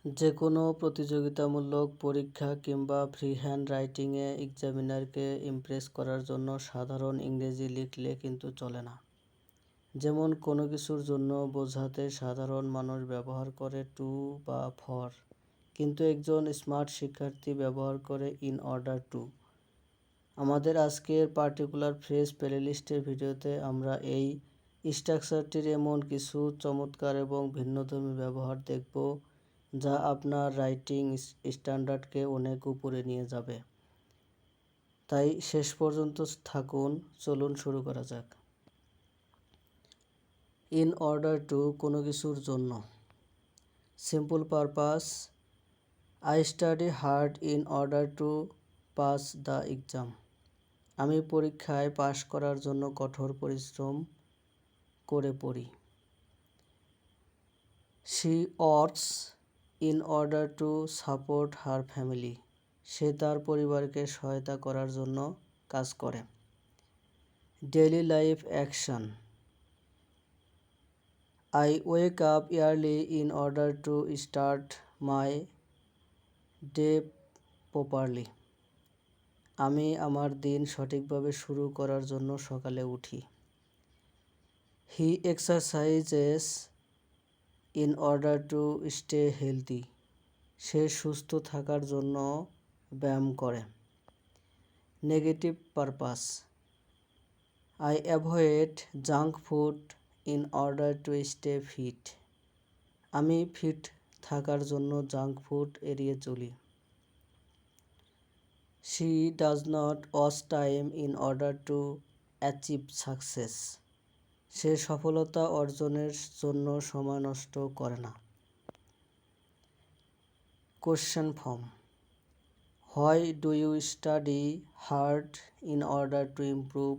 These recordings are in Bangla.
যে কোনো প্রতিযোগিতামূলক পরীক্ষা কিংবা ফ্রি হ্যান্ড রাইটিংয়ে এক্সামিনারকে ইমপ্রেস করার জন্য সাধারণ ইংরেজি লিখলে কিন্তু চলে না। যেমন কোনো কিছুর জন্য বোঝাতে সাধারণ মানুষ ব্যবহার করে টু বা ফর, কিন্তু একজন স্মার্ট শিক্ষার্থী ব্যবহার করে ইন অর্ডার টু। আমাদের আজকের পার্টিকুলার ফ্রেজ প্লেলিস্টের ভিডিওতে আমরা এই স্ট্রাকচারটির এমন কিছু চমৎকার এবং ভিন্নধর্মী ব্যবহার দেখব যা আপনার রাইটিং স্ট্যান্ডার্ডকে অনেক উপরে নিয়ে যাবে। তাই শেষ পর্যন্ত থাকুন। চলুন শুরু করা যাক। ইন অর্ডার টু, কোনো কিছুর জন্য। Simple purpose, I study hard in order to pass the exam. আমি পরীক্ষায় পাশ করার জন্য কঠোর পরিশ্রম করে পড়ি। She works in order to support her family. সে তার পরিবারকে সহায়তা করার জন্য কাজ করে। Daily life action, I wake up early in order to start my day properly. আমি আমার দিন সঠিকভাবে শুরু করার জন্য সকালে উঠি। He exercises in order to stay healthy. সে সুস্থ থাকার জন্য ব্যায়াম করে। Negative purpose, I avoid junk food in order to stay fit. আমি ফিট থাকার জন্য জাঙ্ক ফুড এড়িয়ে চলি। She does not waste time in order to achieve success. সে সফলতা অর্জনের জন্য সময় নষ্ট করে না। Question form, why do you study hard in order to improve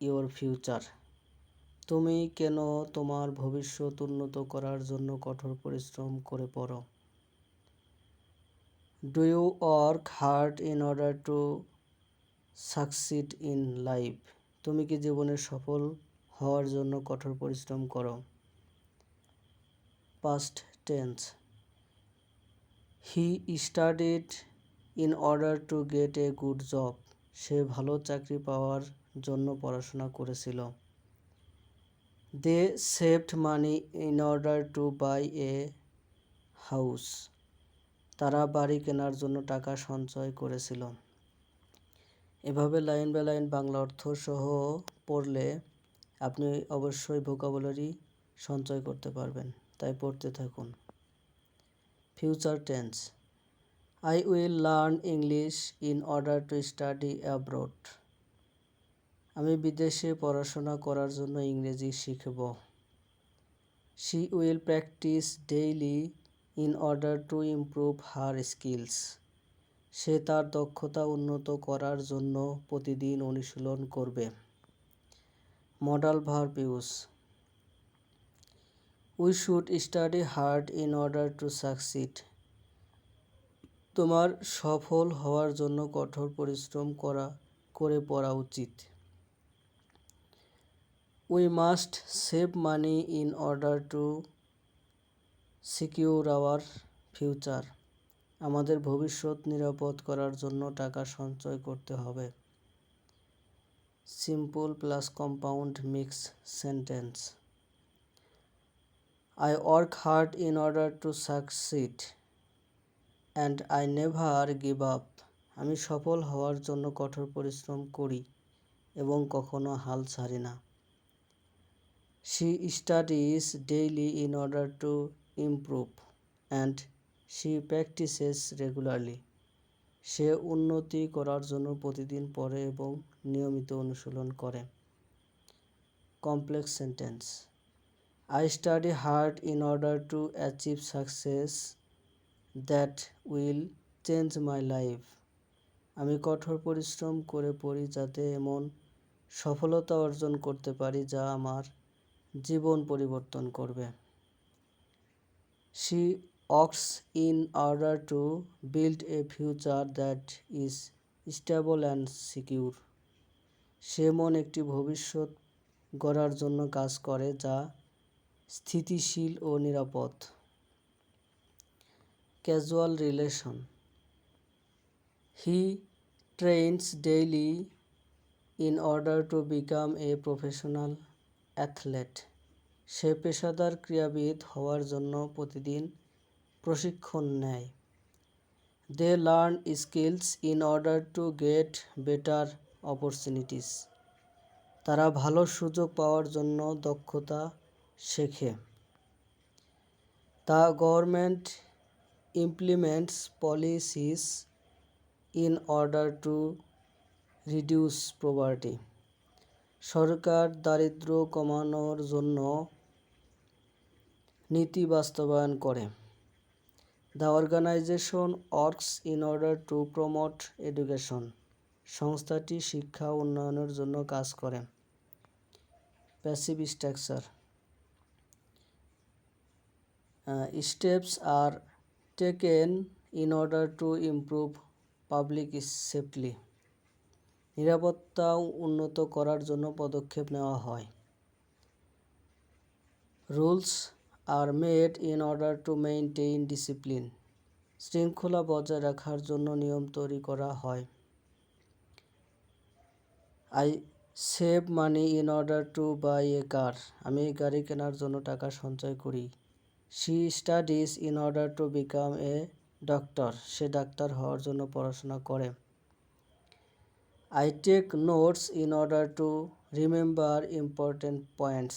your future. তুমি কেন তোমার ভবিষ্যৎ উন্নত করার জন্য কঠোর পরিশ্রম করে পড়ো। Do you work hard in order to succeed in life. তুমি কি জীবনে সফল হওয়ার জন্য কঠোর পরিশ্রম করো। Past tense, he studied in order to get a good job. সে ভালো চাকরি পাওয়ার জন্য পড়াশোনা করেছিল। They saved money in order to buy a house. তারা বাড়ি কেনার জন্য টাকা সঞ্চয় করেছিল। এভাবে লাইন বাই লাইন বাংলা অর্থ সহ পড়লে আপনি অবশ্যই ভোকাবুলারি সঞ্চয় করতে পারবেন। তাই পড়তে থাকুন। Future tense, I will learn English in order to study abroad. আমি বিদেশে পড়াশোনা করার জন্য ইংরেজি শিখব। She will practise daily in order to improve her skills. সে তার দক্ষতা উন্নত করার জন্য প্রতিদিন অনুশীলন করবে। Modal verb use, we should study hard in order to succeed. তোমার সফল হওয়ার জন্য কঠোর পরিশ্রম করে পড়া উচিত। We must save money in order to secure our future. আমাদের ভবিষ্যৎ নিরাপদ করার জন্য টাকা সঞ্চয় করতে হবে। Simple plus compound mix sentence, I work hard in order to succeed and I never give up. আমি সফল হওয়ার জন্য কঠোর পরিশ্রম করি এবং কখনো হাল ছাড়ি না। She studies daily in order to improve and she practises regularly. সে উন্নতি করার জন্য প্রতিদিন পড়ে এবং নিয়মিত অনুশীলন করে। Complex sentence, I study hard in order to achieve success that will change my life. আমি কঠোর পরিশ্রম করে পড়ি যাতে এমন সফলতা অর্জন করতে পারি যা আমার জীবন পরিবর্তন করবে। She works in order to build a future that is stable and secure. সে এমন একটি ভবিষ্যৎ গড়ার জন্য কাজ করে যা স্থিতিশীল ও নিরাপদ। casual relation. He trains daily in order to become a professional athlete. সে পেশাদার ক্রীড়াবিদ হওয়ার জন্য প্রতিদিন প্রশিক্ষণ নেয়। They learn skills in order to get better opportunities. তারা ভালো সুযোগ পাওয়ার জন্য দক্ষতা শেখে। The government implements policies in order to reduce poverty. সরকার দারিদ্র্য কমানোর জন্য নীতি বাস্তবায়ন করে। The organization works in order to promote education. সংস্থাটি শিক্ষা উন্নয়নের জন্য কাজ করে। Passive structure. Steps are taken in order to improve public safety. নিরাপত্তা উন্নত করার জন্য পদক্ষেপ নেওয়া হয়। Rules are made in order to maintain discipline. শৃঙ্খলা বজায় রাখার জন্য নিয়ম তৈরি করা হয়। I save money in order to buy a car. আমি গাড়ি কেনার জন্য টাকা সঞ্চয় করি। She studies in order to become a doctor. Say doctor হওয়ার জন্য পড়াশোনা করে। I take notes in order to remember important points.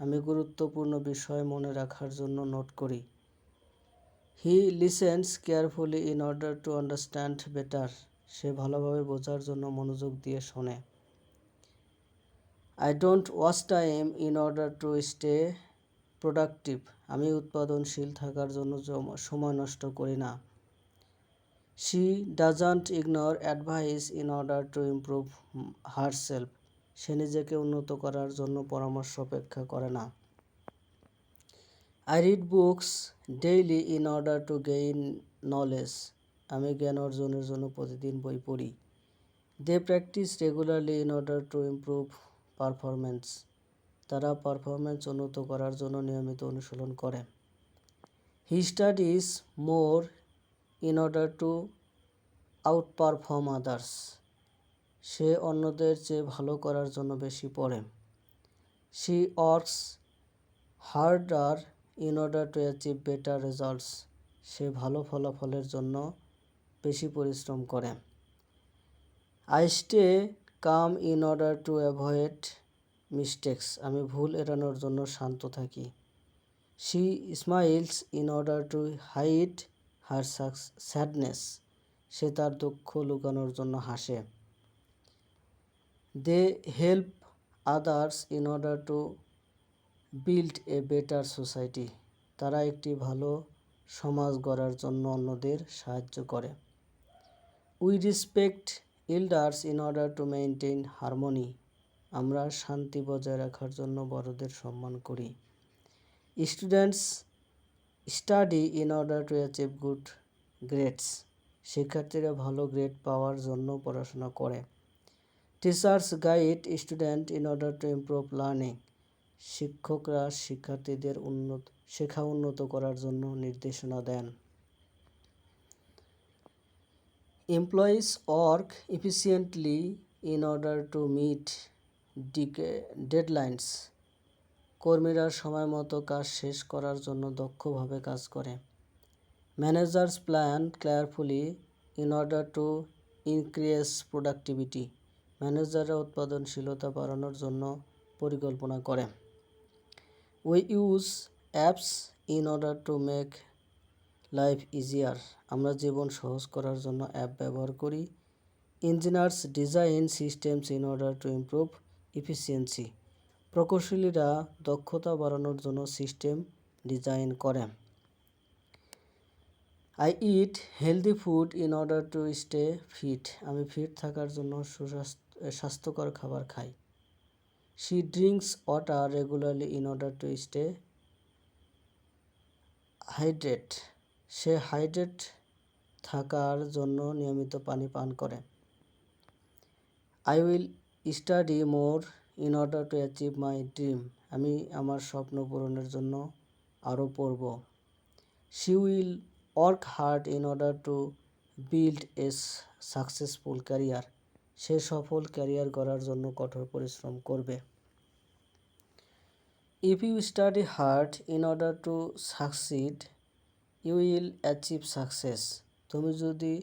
আমি গুরুত্বপূর্ণ বিষয় মনে রাখার জন্য নোট করি। He listens carefully in order to understand better. সে ভালোভাবে বোঝার জন্য মনোযোগ দিয়ে শোনে। I don't waste time in order to stay productive. আমি উৎপাদনশীল থাকার জন্য সময় নষ্ট করি না। She doesn't ignore advice in order to improve herself. সে নিজেকে উন্নত করার জন্য পরামর্শ উপেক্ষা করে না। I read books daily in order to gain knowledge. আমি জ্ঞান অর্জনের জন্য প্রতিদিন বই পড়ি। They practice regularly in order to improve performance. তারা পারফরম্যান্স উন্নত করার জন্য নিয়মিত অনুশীলন করে। He studies more in order to outperform others. সে অন্যদের চেয়ে ভালো করার জন্য বেশি পড়ে। She works harder in order to achieve better results. সে ভালো ফলাফলের জন্য বেশি পরিশ্রম করে। I stay calm in order to avoid mistakes. আমি ভুল এড়ানোর জন্য শান্ত থাকি। She smiles in order to hide her sadness. সে তার দুঃখ লুকানোর জন্য হাসে। They help others in order to build a better society. তারা একটি ভালো সমাজ গড়ার জন্য অন্যদের সাহায্য করে। We respect elders in order to maintain harmony. আমরা শান্তি বজায় রাখার জন্য বড়দের সম্মান করি। Students study in order to achieve good grades. শিক্ষার্থীরা ভালো গ্রেড পাওয়ার জন্য পড়াশোনা করে। Teachers guide students in order to improve learning. শিক্ষকরা শিক্ষার্থীদের শেখা উন্নত করার জন্য নির্দেশনা দেন। Employees work efficiently in order to meet deadlines. কর্মীরা সময়মতো কাজ শেষ করার জন্য দক্ষভাবে কাজ করে। Managers plan carefully in order to increase productivity. ম্যানেজাররা উৎপাদনশীলতা বাড়ানোর জন্য পরিকল্পনা করে। We use apps in order to make life easier. আমরা জীবন সহজ করার জন্য অ্যাপ ব্যবহার করি। Engineers design systems in order to improve efficiency. প্রকৌশলীরা দক্ষতা বাড়ানোর জন্য সিস্টেম ডিজাইন করে। I eat healthy food in order to stay fit. আমি ফিট থাকার জন্য স্বাস্থ্যকর খাবার খাই। She drinks water regularly in order to stay hydrated. Say hydrate থাকার জন্য নিয়মিত পানি পান করে। I will study more in order to achieve my dream. আমি আমার স্বপ্ন পূরণের জন্য আরও পড়ব। She will work hard in order to build a successful career, সে সফল ক্যারিয়ার গড়ার জন্য কঠোর পরিশ্রম করবে। If you study hard in order to succeed you will achieve success, যদি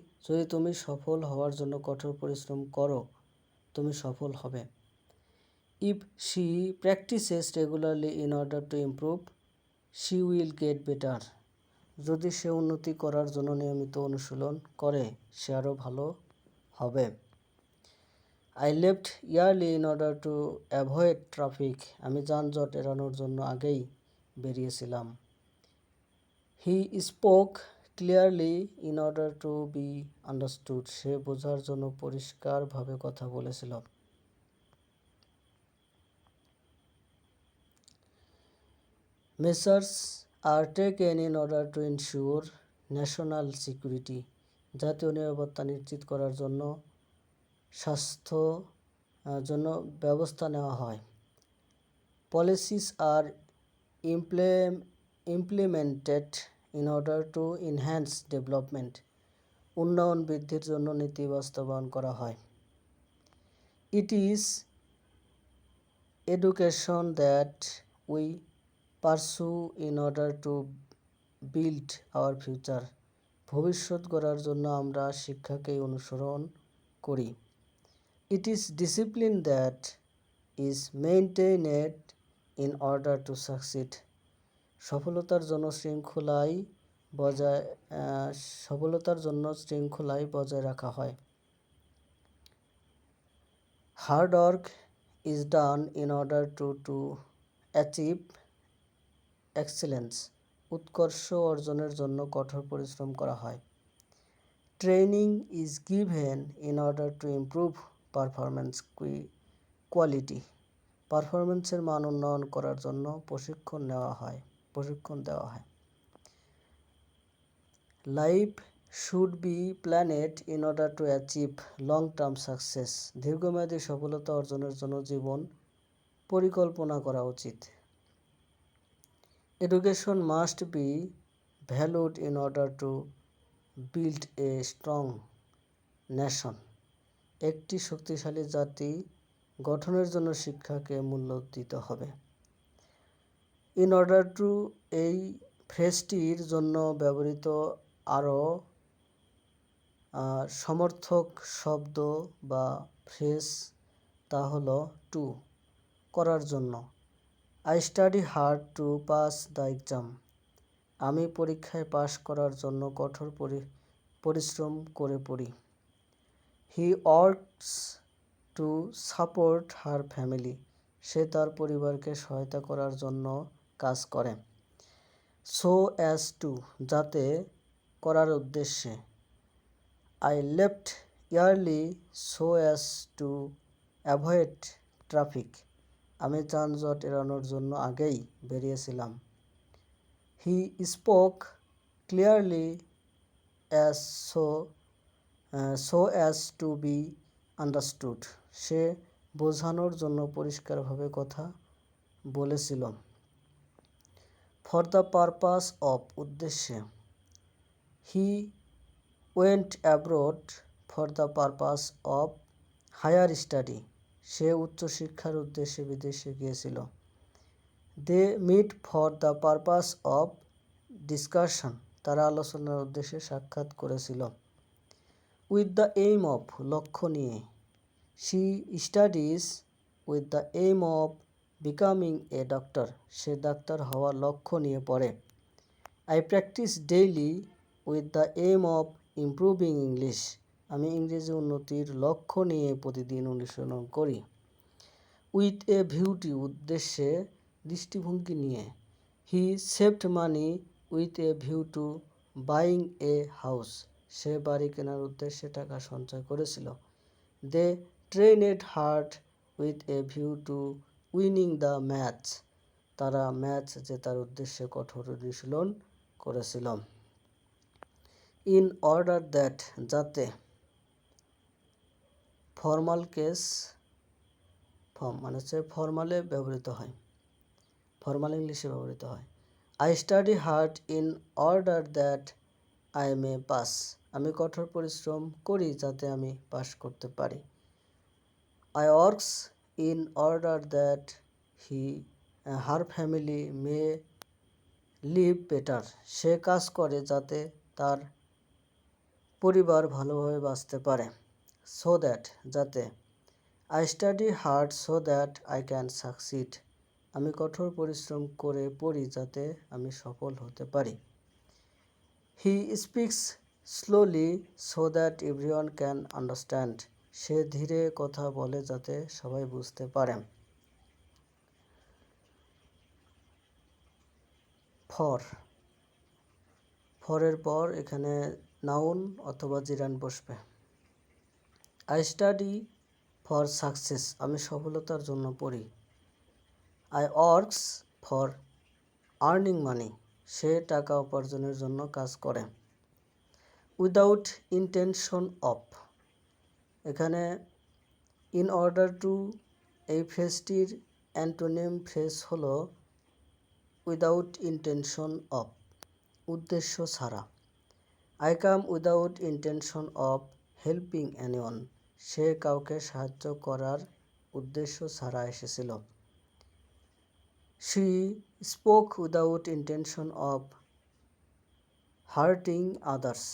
তুমি সফল হওয়ার জন্য কঠোর পরিশ্রম করো, তুমি সফল হবে। If she practises regularly in order to improve she will get better, যদি সে উন্নতি করার জন্য নিয়মিত অনুশীলন করে, সে আরও ভালো হবে। I left early in order to avoid traffic, আমি যানজট এড়ানোর জন্য আগেই বেরিয়েছিলাম। He spoke clearly in order to be understood, সে বোঝার জন্য পরিষ্কারভাবে কথা বলেছিল। Measures are taken in order to ensure national security, জাতীয় নিরাপত্তা নিশ্চিত করার জন্য ব্যবস্থা নেওয়া হয়। Policies are implemented in order to enhance development, উন্নয়ন বৃদ্ধির জন্য নীতি বাস্তবায়ন করা হয়। It is education that we পারসু in order to build our future, ভবিষ্যৎ গড়ার জন্য আমরা শিক্ষাকেই অনুসরণ করি। It is discipline that is maintained in order to succeed, সফলতার জন্য শৃঙ্খলাই বজায় রাখা হয়। Hard work is done in order to achieve excellence, উৎকর্ষ অর্জনের জন্য কঠোর পরিশ্রম করা হয়। Training is given in order to improve performance quality, পারফরমেন্সের মান উন্নয়ন করার জন্য প্রশিক্ষণ দেওয়া হয়। Life should be planned in order to achieve long term success, দীর্ঘমেয়াদী সফলতা অর্জনের জন্য জীবন পরিকল্পনা করা উচিত। Education must be valued in order to build a strong nation, একটি শক্তিশালী জাতি গঠনের জন্য শিক্ষাকে মূল্য দিতে হবে। ইন অর্ডার টু, এই ফ্রেজটির জন্য ব্যবহৃত আরও সমর্থক শব্দ বা ফ্রেজ, তা হলো টু, করার জন্য। I study hard to pass the exam, আমি পরীক্ষায় পাশ করার জন্য কঠোর পরিশ্রম করে পড়ি। He works to support her family, সে তার পরিবারকে সহায়তা করার জন্য কাজ করে। সো অ্যাজ টু, যাতে করার উদ্দেশ্যে। I left early so as to avoid traffic, আমি যানজট এড়ানোর জন্য আগেই বেরিয়েছিলাম। He spoke clearly so as to be understood, সে বোঝানোর জন্য পরিষ্কারভাবে কথা বলেছিল। ফর দ্য পারপাস অফ, উদ্দেশ্যে। He went abroad for the purpose of higher study, সে উচ্চশিক্ষার উদ্দেশ্যে বিদেশে গিয়েছিল। They meet for the purpose of discussion, তারা আলোচনার উদ্দেশ্যে সাক্ষাৎ করেছিল। উইথ দ্য এইম অফ, লক্ষ্য নিয়ে। She studies with the aim of becoming a doctor, say doctor হওয়ার লক্ষ্য নিয়ে পড়ে। I practice daily with the aim of improving English, আমি ইংরেজি উন্নতির লক্ষ্য নিয়ে প্রতিদিন অনুশীলন করি। উইথ এ ভিউটি, উদ্দেশ্যে, দৃষ্টিভঙ্গি নিয়ে। He saved money with a view to buying a house, সে বাড়ি কেনার উদ্দেশ্যে টাকা সঞ্চয় করেছিল। They trained hard with a view to winning the match, তারা ম্যাচ জেতার উদ্দেশ্যে কঠোর অনুশীলন করেছিল। ইন অর্ডার দ্যাট, যাতে। ফর্মাল কেস ফর্মালে ব্যবহৃত হয়, ফর্মাল ইংলিশে ব্যবহৃত হয়। I study hard in order that I may pass, আমি কঠোর পরিশ্রম করি যাতে আমি পাস করতে পারি। I works in order that her family may live better, সে কাজ করে যাতে তার পরিবার ভালোভাবে বাঁচতে পারে। সো দ্যাট, যাতে। I study hard so that I can succeed, আমি কঠোর পরিশ্রম করে পড়ি যাতে আমি সফল হতে পারি। He speaks slowly so that everyone can understand, সে ধীরে কথা বলে যাতে সবাই বুঝতে পারে। ফর, ফরের পর এখানে নাউন অথবা জিরান বসবে। আই স্টাডি ফর সাকসেস, আমি সফলতার জন্য পড়ি। I works for earning money, সে টাকা উপার্জনের জন্য কাজ করে। উইদাউট ইন্টেনশন অফ, এখানে ইন অর্ডার টু, এই ফ্রেজটির অ্যান্টোনিম ফ্রেজ হলো উইদাউট ইন্টেনশন অফ, উদ্দেশ্য ছাড়া। I come without intention of helping anyone, সে কাউকে সাহায্য করার উদ্দেশ্য ছাড়া এসেছিল। She spoke without intention of hurting others,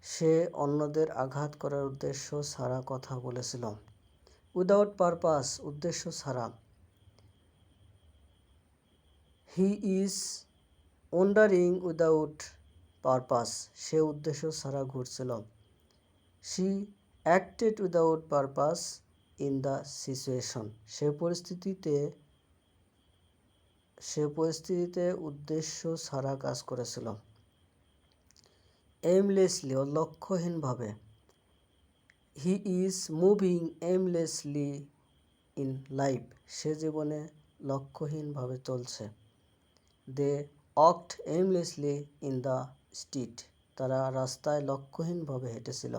সে অন্যদের আঘাত করার উদ্দেশ্য ছাড়া কথা বলেছিল। উইদাউট পারপাস, উদ্দেশ্য ছাড়া। He is wandering without purpose, সে উদ্দেশ্য ছাড়া ঘুরছিল। She acted without purpose in the situation, সে পরিস্থিতিতে উদ্দেশ্য ছাড়া কাজ করেছিল। এইমলেসলি, লক্ষ্যহীনভাবে। He is moving aimlessly in life, সে জীবনে লক্ষ্যহীনভাবে চলছে। They walked aimlessly in the street, তারা রাস্তায় লক্ষ্যহীনভাবে হেঁটেছিল।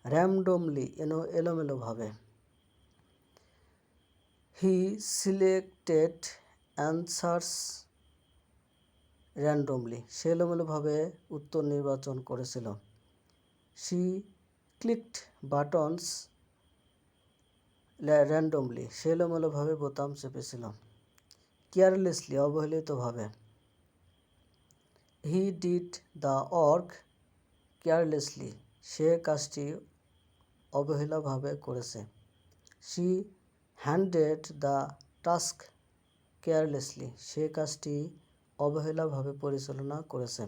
র্যান্ডমলি, এলোমেলোভাবে। হি সিলেক্টেড অ্যান্সার্স র্যান্ডমলি, সে এলোমেলোভাবে উত্তর নির্বাচন করেছিল। শি ক্লিকড বাটনস র্যান্ডমলি, সে এলোমেলোভাবে বোতাম চেপেছিল। কেয়ারলেসলি, অবহেলিতভাবে। He did the work carelessly, সে কাজটি অবহেলাভাবে করেছে। She handed the task carelessly, সে কাজটি অবহেলাভাবে পরিচালনা করেছে।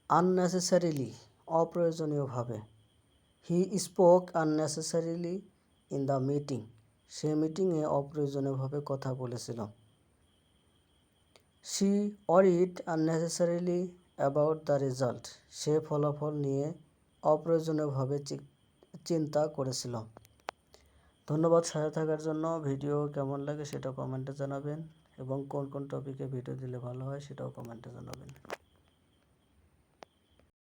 আননেসেসারিলি, অপ্রয়োজনীয়ভাবে। He spoke unnecessarily in the meeting, সে মিটিংয়ে অপ্রয়োজনীয়ভাবে কথা বলেছিল। She worried unnecessarily about the result, সে ফলাফল নিয়ে অপ্রয়োজনীয়ভাবে চিন্তা করেছিল। ধন্যবাদ সাথে থাকার জন্য। ভিডিও কেমন লাগে সেটা কমেন্টে জানাবেন এবং কোন কোন টপিকে ভিডিও দিলে ভালো হয় সেটাও কমেন্টে জানাবেন।